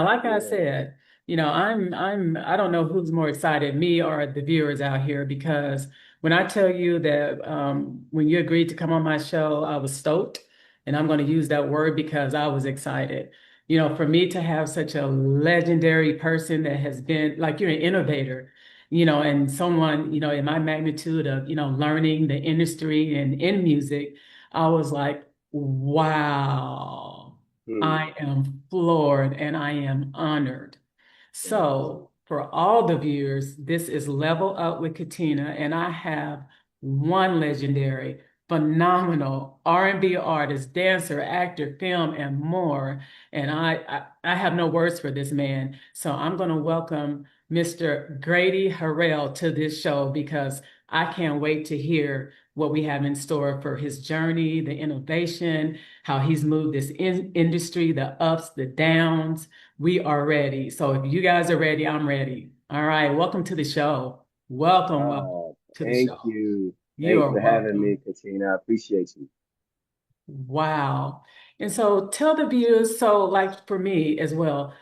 Like I Yeah. said, I don't know who's more excited, me or the viewers out here, because when I tell you that when you agreed to come on my show, I was stoked, and I'm going to use that word because I was excited. For me to have such a legendary person that has been like you're an innovator, and someone, in my magnitude of, learning the industry and in music, I was like, wow. Hmm. I am floored and I am honored. Yes. So, for all the viewers, this is Level Up with Katina, and I have one legendary, phenomenal R&B artist, dancer, actor, film, and more. And I have no words for this man. So I'm going to welcome Mr. Grady Harrell to this show because I can't wait to hear what we have in store for his journey, the innovation, how he's moved this industry, the ups, the downs. We are ready. So if you guys are ready, I'm ready. All right. Welcome to the show. Welcome to the Thank show. you. You Thanks are for having me, welcome. Katina. I appreciate you. Wow. And so tell the viewers, so like for me as well,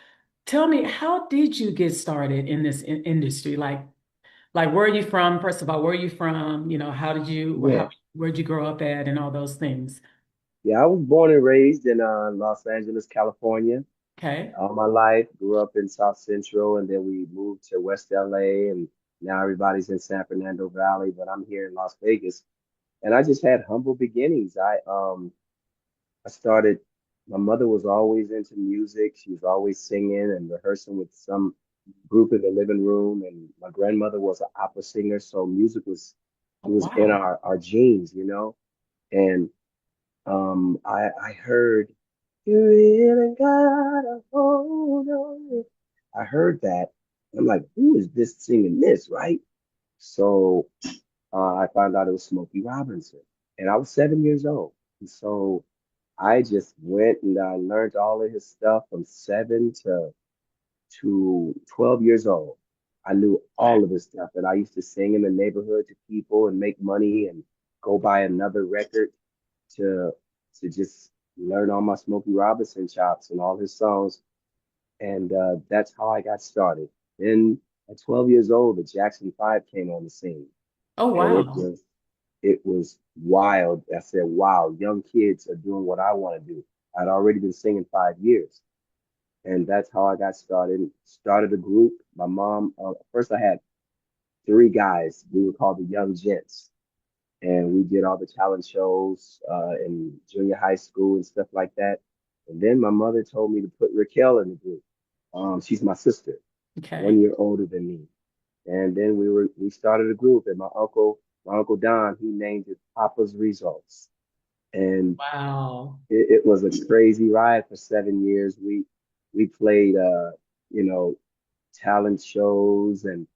tell me, how did you get started in this industry? Like where are you from? First of all, where are you from? How did you, Yeah. where'd you grow up at and all those things? Yeah, I was born and raised in Los Angeles, California. Okay. All my life, grew up in South Central, and then we moved to West LA, and now everybody's in San Fernando Valley, but I'm here in Las Vegas. And I just had humble beginnings. I started, my mother was always into music. She was always singing and rehearsing with some group in the living room. And my grandmother was an opera singer. So music was, Oh, it was in wow. our genes, you know? And I heard, you really gotta hold on. I heard that. I'm like, who is this singing this, right? So I found out it was Smokey Robinson. And I was 7 years old. And so I just went and I learned all of his stuff from 7 to 12 years old. I knew all of his stuff, and I used to sing in the neighborhood to people and make money and go buy another record to just learn all my Smokey Robinson chops and all his songs. And that's how I got started. Then at 12 years old, the Jackson Five came on the scene, Oh, and wow. it was wild. I said, wow, young kids are doing what I want to do. I'd already been singing 5 years. And that's how I got started. Started a group. My mom, first I had three guys. We were called the Young Gents. And we did all the talent shows in junior high school and stuff like that. And then my mother told me to put Raquel in the group. She's my sister, Okay. 1 year older than me. And then we started a group, and my uncle Don, he named it Papa's Results. And Wow. it was a crazy ride for 7 years. We played you know, talent shows and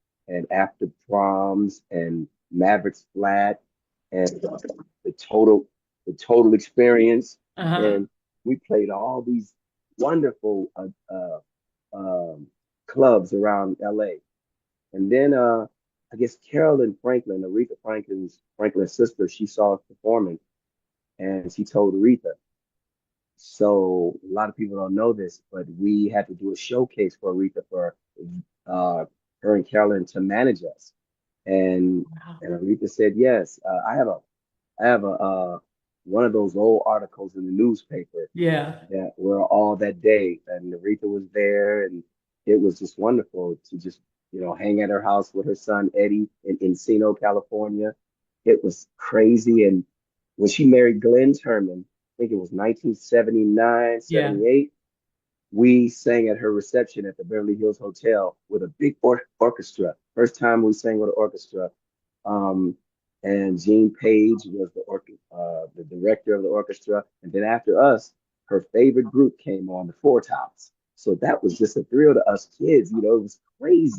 after proms and Mavericks Flat and the total the total experience. Uh-huh. And we played all these wonderful um, clubs around LA. And then I guess Carolyn Franklin, Franklin's sister, she saw us performing and she told Aretha. So a lot of people don't know this, but we had to do a showcase for Aretha for uh, her and Carolyn to manage us. And Wow. and Aretha said yes. I have a one of those old articles in the newspaper Yeah. that were all that day, and Aretha was there, and it was just wonderful to just hang at her house with her son Eddie in Encino, California. It was crazy, and when she married Glenn Turman, I think it was 1979, Yeah. 78. We sang at her reception at the Beverly Hills Hotel with a big orchestra. First time we sang with an orchestra. Um, and Gene Page was the director of the orchestra. And then after us, her favorite group came on, the Four Tops. So that was just a thrill to us kids. It was crazy.